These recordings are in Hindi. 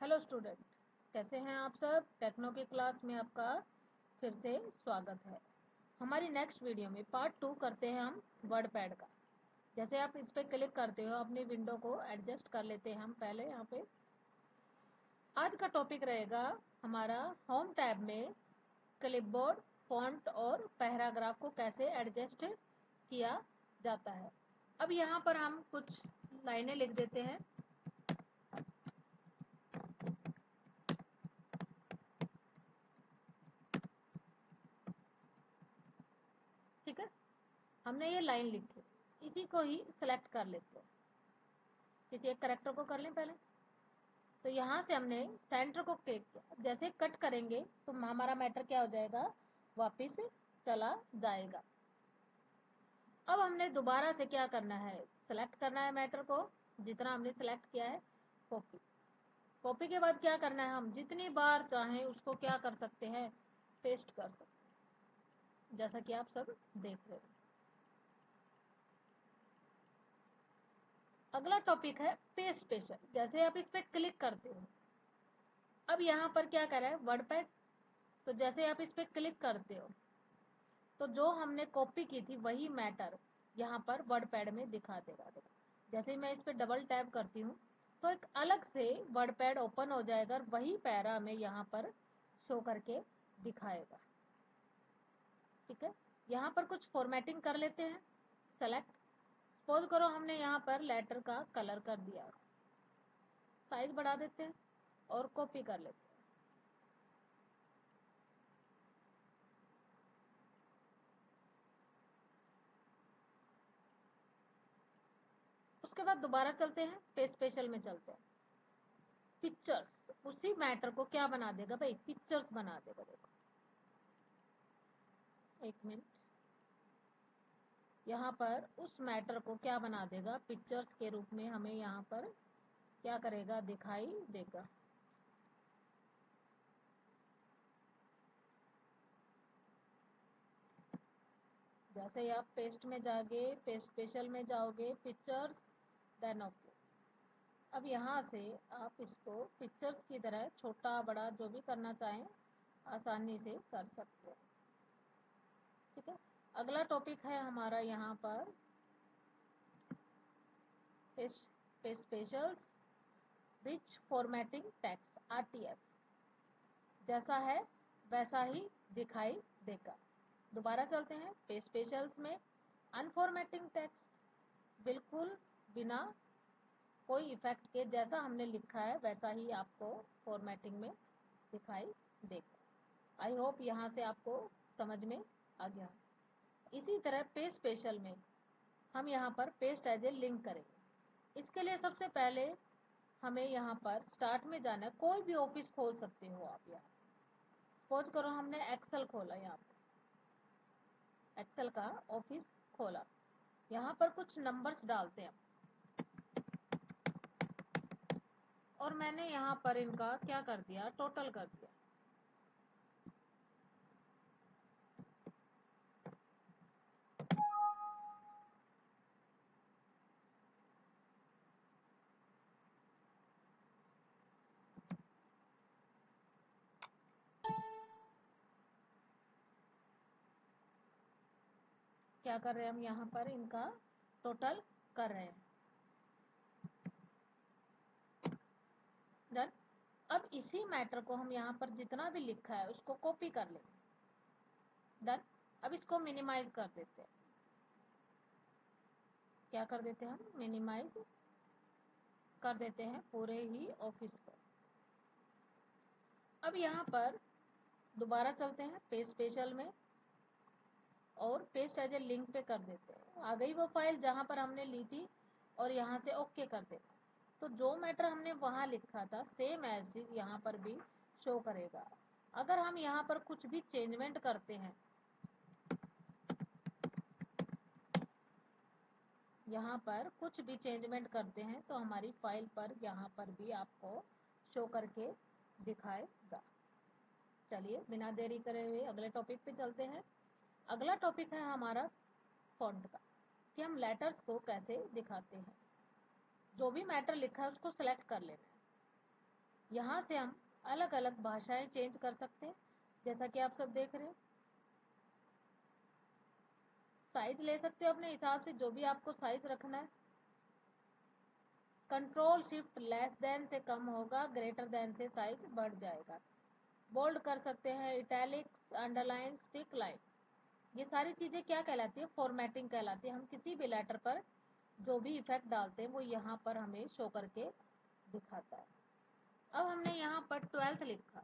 हेलो स्टूडेंट, कैसे हैं आप सब। टेक्नो की क्लास में आपका फिर से स्वागत है। हमारी नेक्स्ट वीडियो में पार्ट 2 करते हैं हम वर्ड पैड का। जैसे आप इस पर क्लिक करते हो अपनी विंडो को एडजस्ट कर लेते हैं हम पहले यहाँ पे। आज का टॉपिक रहेगा हमारा होम टैब में क्लिपबोर्ड, फॉन्ट और पैराग्राफ को कैसे एडजस्ट किया जाता है। अब यहाँ पर हम कुछ लाइनें लिख देते हैं। ठीक है, हमने ये लाइन लिखी, इसी को ही सिलेक्ट कर लेते हैं। किसी एक करेक्टर को कर लें पहले। तो यहाँ से हमने सेंटर को क्लिक किया, जैसे कट करेंगे तो हमारा मैटर क्या हो जाएगा, वापिस चला जाएगा। अब हमने दोबारा से क्या करना है, सेलेक्ट करना है मैटर को, जितना हमने सेलेक्ट किया है कॉपी। कॉपी के बाद क्या करना है, हम जितनी बार चाहें उसको क्या कर सकते हैं, पेस्ट कर सकते हैं, जैसा कि आप सब देख रहे हो। अगला टॉपिक है पेज स्पेशल। जैसे आप इस पे क्लिक करते हो, अब यहाँ पर क्या कर रहा है वर्ड पैड। तो जैसे आप इस पे क्लिक करते हो तो जो हमने कॉपी की थी वही मैटर यहाँ पर वर्ड पैड में दिखा देगा। जैसे मैं इस पे डबल टैप करती हूँ तो एक अलग से वर्ड पैड ओपन हो जाएगा और वही पैरा में यहाँ पर शो करके दिखाएगा। ठीक है, यहाँ पर कुछ फॉर्मेटिंग कर लेते हैं। सेलेक्ट, सपोज करो हमने यहाँ पर लेटर का कलर कर दिया, साइज बढ़ा देते हैं और कॉपी कर लेते हैं। उसके बाद दोबारा चलते हैं, पेज स्पेशल में चलते हैं। पिक्चर्स, उसी मैटर को क्या बना देगा भाई, पिक्चर्स बना देगा। देखो एक मिनट, यहाँ पर उस मैटर को क्या बना देगा, पिक्चर्स के रूप में हमें यहाँ पर क्या करेगा, दिखाई देगा। जैसे ही आप पेस्ट में जाओगे, पेस्ट स्पेशल में जाओगे, पिक्चर्स, देन ओके। अब यहाँ से आप इसको पिक्चर्स की तरह छोटा बड़ा जो भी करना चाहें आसानी से कर सकते हैं। ठीक है, अगला टॉपिक है हमारा यहाँ पर paste specials rich formatting text, RTF। जैसा है वैसा ही दिखाई देगा। दोबारा चलते हैं पेज स्पेशल्स में। अनफॉर्मेटिंग टेक्स्ट, बिल्कुल बिना कोई इफेक्ट के जैसा हमने लिखा है वैसा ही आपको फॉर्मेटिंग में दिखाई देगा। आई होप यहाँ से आपको समझ में आ गया। इसी तरह पेज स्पेशल में हम यहाँ पर पेस्ट एज ए लिंक करेंगे। इसके लिए सबसे पहले हमें यहाँ पर स्टार्ट में जाना है। कोई भी ऑफिस खोल सकते हो आप। यहाँ सपोज करो हमने एक्सेल खोला, यहाँ पर एक्सेल का ऑफिस खोला, यहाँ पर कुछ नंबर्स डालते हैं और मैंने यहाँ पर इनका क्या कर दिया, टोटल कर दिया। क्या कर रहे हैं हम, यहाँ पर इनका टोटल कर रहे हैं। डन। अब इसी मैटर को हम यहाँ पर जितना भी लिखा है उसको कॉपी कर लेंगे। डन। अब इसको मिनिमाइज कर देते हैं। क्या कर देते हैं हम, मिनिमाइज कर देते हैं पूरे ही ऑफिस को। अब यहाँ पर दोबारा चलते हैं पेज स्पेशल में और पेस्ट एज ए लिंक पे कर देते हैं। आ गई वो फाइल जहाँ पर हमने ली थी और यहाँ से ओके कर देते हैं। तो जो मैटर हमने वहाँ लिखा था सेम एज चीज यहाँ पर भी शो करेगा। अगर हम यहाँ पर कुछ भी चेंजमेंट करते हैं, यहाँ पर कुछ भी चेंजमेंट करते हैं तो हमारी फाइल पर यहाँ पर भी आपको शो करके दिखाएगा। चलिए बिना देरी करे हुए अगले टॉपिक पे चलते हैं। अगला टॉपिक है हमारा फॉन्ट का, कि हम लेटर्स को कैसे दिखाते हैं। जो भी मैटर लिखा है उसको सेलेक्ट कर लेना है। यहाँ से हम अलग अलग भाषाएं चेंज कर सकते हैं, जैसा कि आप सब देख रहे हैं। साइज ले सकते हो अपने हिसाब से, जो भी आपको साइज रखना है। कंट्रोल शिफ्ट लेस देन से कम होगा, ग्रेटर देन से साइज बढ़ जाएगा। बोल्ड कर सकते हैं, इटैलिक्स, अंडरलाइन, स्टिक लाइन, ये सारी चीजें क्या कहलाती है? फॉर्मेटिंग कहलाती है। हम किसी भी लेटर पर जो भी इफेक्ट डालते हैं वो यहाँ पर हमें शो करके दिखाता है। अब हमने यहाँ पर 12th लिखा,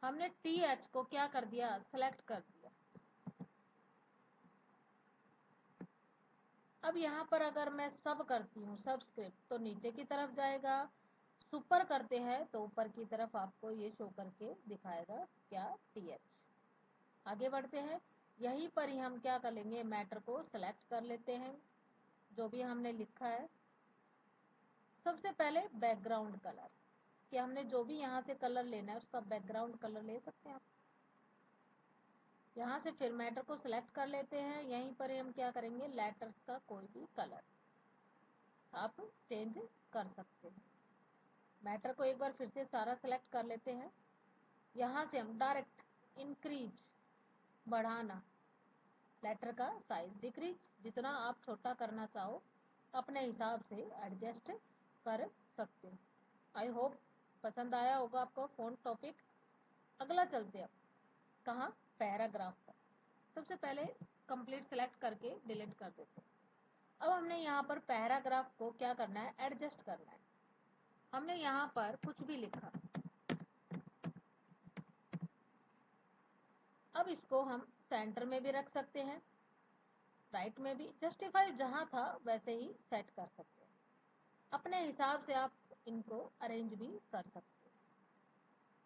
हमने TH को क्या कर दिया? सेलेक्ट कर दिया। अब यहाँ पर अगर मैं सब करती हूँ, सबस्क्रिप्ट, तो नीचे की तरफ जाएगा। सुपर करते हैं तो ऊपर की तरफ आपको ये शो करके दिखाएगा क्या? TH। आगे बढ़ते हैं, यहीं पर ही हम क्या कर लेंगे? मैटर को सेलेक्ट कर लेते हैं, जो भी हमने लिखा है। सबसे पहले बैकग्राउंड कलर, कि हमने जो भी यहाँ से कलर लेना है उसका बैकग्राउंड कलर ले सकते हैं आप। यहाँ से फिर मैटर को सिलेक्ट कर लेते हैं, यहीं पर हम क्या करेंगे? लेटर्स का कोई भी कलर आप चेंज कर सकते हैं। मैटर को एक बार फिर से सारा सिलेक्ट कर लेते हैं। यहाँ से हम डायरेक्ट इंक्रीज, बढ़ाना, लेटर का साइज, डिक्रीज, जितना आप छोटा करना चाहो अपने हिसाब से एडजस्ट कर सकते हैं। आई होप पसंद आया होगा आपको फ़ॉन्ट टॉपिक। अगला चलते हैं कहाँ? पैराग्राफ पर। सबसे पहले कंप्लीट सेलेक्ट करके डिलीट कर देते हैं। अब हमने यहाँ पर पैराग्राफ को क्या करना है? एडजस्ट करना है। हमने यहाँ पर कुछ भी लिखा, अब इसको हम सेंटर में भी रख सकते हैं, राइट में भी। जस्टिफाई जहाँ था वैसे ही सेट कर सकते हैं। अपने हिसाब से आप इनको अरेंज भी कर सकते हैं।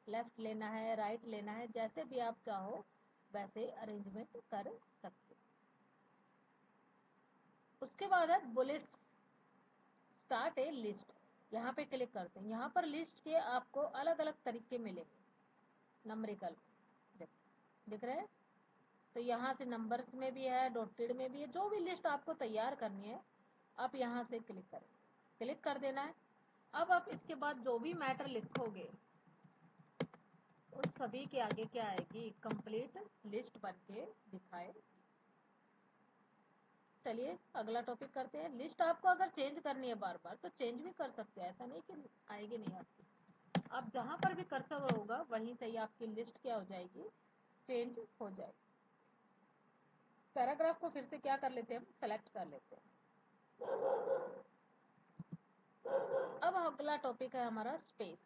लेफ्ट लेना है, राइट लेना है, जैसे भी आप चाहो वैसे अरेंजमेंट कर सकते हैं। उसके बाद है बुलेट्स, स्टार्ट ए लिस्ट। यहाँ पे क्लिक करते हैं, यहाँ पर लिस्ट के आपको अलग अलग तरीके मिलेंगे नंबरिकल, दिख रहे हैं? तो यहाँ से नंबर्स में भी है, डॉटेड में भी है। जो भी लिस्ट आपको तैयार करनी है आप यहाँ से क्लिक करें, क्लिक कर देना है। अब आप इसके बाद जो भी मैटर लिखोगे उन सभी के आगे क्या आएगी? कंप्लीट लिस्ट बन के दिखाए। चलिए अगला टॉपिक करते हैं। लिस्ट आपको अगर चेंज करनी है बार बार तो चेंज भी कर सकते हैं, ऐसा नहीं कि आएगी नहीं आपकी। आप जहां पर भी कर्सर होगा वहीं से ही आपकी लिस्ट क्या हो जाएगी? चेंज हो जाएगी। पैराग्राफ को फिर से क्या कर लेते हैं? हम सेलेक्ट कर लेते हैं। अब अगला टॉपिक है हमारा स्पेस,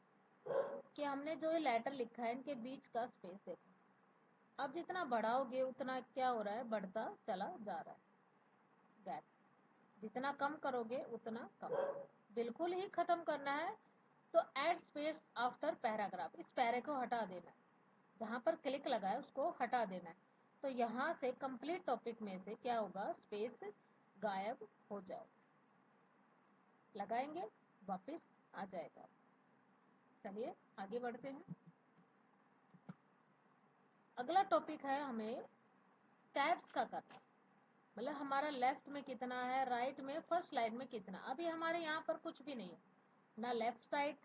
कि हमने जो ये लेटर लिखा है इनके बीच का स्पेस देखो। अब जितना बढ़ाओगे उतना क्या हो रहा है? बढ़ता चला जा रहा है गैप। जितना कम करोगे उतना कम। बिल्कुल ही खत्म करना है तो ऐड स्पेस आफ्टर पैराग्राफ, इस पैरे को हटा देना है, जहां पर क्लिक लगा है उसको हटा देना है। तो यहाँ से कंप्लीट टॉपिक में से क्या होगा? स्पेस गायब हो जाएगा। लगाएंगे वापस आ जाएगा। चलिए आगे बढ़ते हैं। अगला टॉपिक है हमें टैब्स का करना, मतलब हमारा लेफ्ट में कितना है, राइट में फर्स्ट लाइन में कितना। अभी हमारे यहाँ पर कुछ भी नहीं है, ना लेफ्ट साइड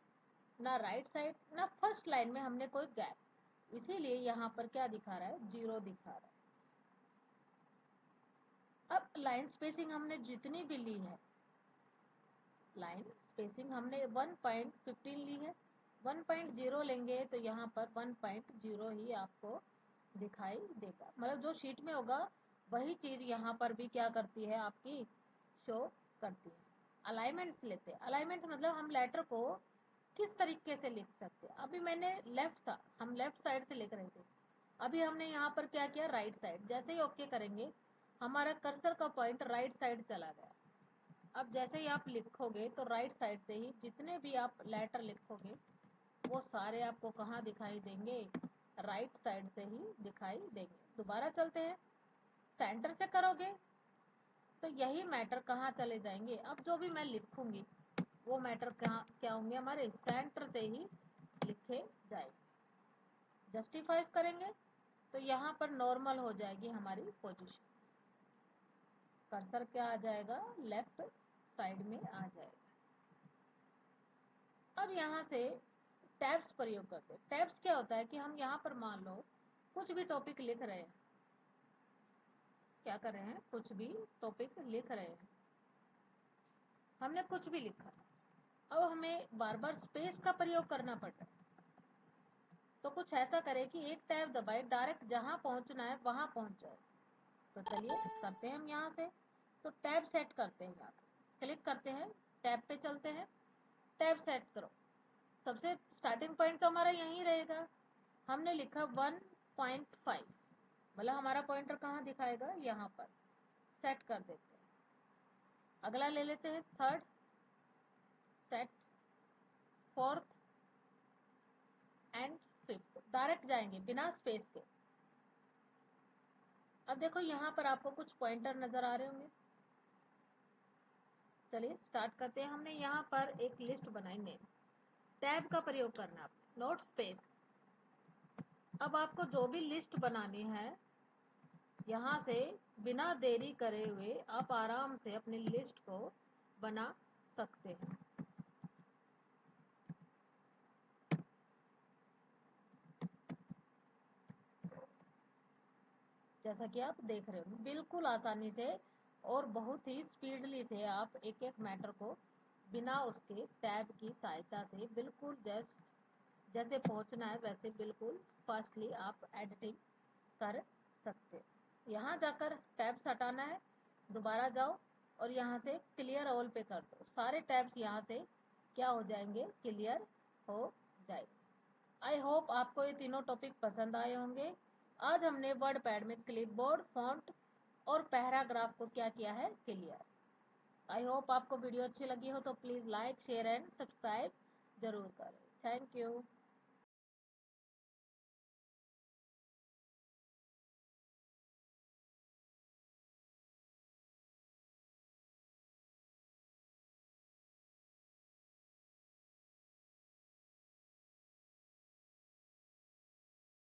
ना राइट साइड ना फर्स्ट लाइन में हमने कोई गैप, इसीलिए यहाँ पर क्या दिखा रहा है? 0 दिखा रहा है। अब लाइन स्पेसिंग हमने जितनी भी ली है, लाइन स्पेसिंग हमने 1.15 ली है, 1.0 लेंगे तो यहाँ पर 1.0 ही आपको दिखाई देगा। मतलब जो शीट में होगा वही चीज यहाँ पर भी क्या करती है? आपकी शो करती है। अलाइनमेंट्स लेते हैं। अलाइनमेंट्स मतलब हम लेटर को किस तरीके से लिख सकते हैं। अभी मैंने लेफ्ट था, हम लेफ्ट साइड से लिख रहे थे, अभी हमने यहाँ पर क्या किया? Right side. जैसे ही ओके करेंगे हमारा कर्सर का पॉइंट राइट साइड चला गया। अब जैसे ही आप लिखोगे तो राइट साइड से ही जितने भी आप लेटर लिखोगे वो सारे आपको कहाँ दिखाई देंगे? राइट साइड से ही दिखाई देंगे। दोबारा चलते हैं। सेंटर से करोगे तो यही मैटर कहाँ चले जाएंगे? अब जो भी मैं लिखूंगी वो मैटर कहाँ क्या होंगे? हमारे सेंटर से ही लिखे जाएंगे। जस्टिफाई करेंगे तो यहाँ पर नॉर्मल हो जाएगी हमारी पोजीशन, कर्सर क्या आ जाएगा? लेफ्ट साइड में आ जाएगा। अब यहाँ से टैब्स प्रयोग करते हैं। टैब्स क्या होता है कि हम यहाँ पर मान लो कुछ भी टॉपिक लिख रहे हैं, क्या कर रहे हैं, कुछ भी टॉपिक लिख रहे हैं, हमने कुछ भी लिखा, अब हमें बार बार स्पेस का प्रयोग करना पड़ रहा है, तो कुछ ऐसा करें कि एक टैब दबाए, डायरेक्ट जहां पहुंचना है वहां पहुंच जाए। तो चलिए करते हैं हम यहाँ से, तो टैब सेट करते हैं, यहाँ से क्लिक करते हैं, टैब पे चलते हैं, टैब सेट करो। सबसे स्टार्टिंग पॉइंट तो हमारा यही रहेगा, हमने लिखा 1.5, मतलब हमारा पॉइंटर कहाँ दिखाएगा, यहाँ पर सेट कर देते हैं। अगला ले लेते हैं third, set fourth and fifth, direct जाएंगे बिना स्पेस के। अब देखो यहाँ पर आपको कुछ पॉइंटर नजर आ रहे होंगे, चलिए स्टार्ट करते हैं। हमने यहाँ पर एक लिस्ट बनाई, नेम, टैब का प्रयोग करना है, नोट स्पेस। अब आपको जो भी लिस्ट बनानी है, यहाँ से बिना देरी करे हुए आप आराम से अपनी लिस्ट को बना सकते हैं। जैसा कि आप देख रहे हो, बिल्कुल आसानी से और बहुत ही स्पीडली से आप एक एक मैटर को बिना उसके टैब की सहायता से बिल्कुल जैसे पहुंचना है वैसे बिल्कुल फास्टली आप एडिटिंग कर सकते हैं। यहाँ जाकर टैब्स हटाना है, दोबारा जाओ और यहाँ से क्लियर ऑल पे कर दो, सारे टैब्स यहाँ से क्या हो जाएंगे, क्लियर हो जाएंगे। आई होप आपको ये तीनों टॉपिक पसंद आए होंगे। आज हमने वर्ड पैड में क्लिपबोर्ड, फॉन्ट और पैराग्राफ को क्या किया है, क्लियर। आई होप आपको वीडियो अच्छी लगी हो तो please like, share and subscribe जरूर करें। Thank you.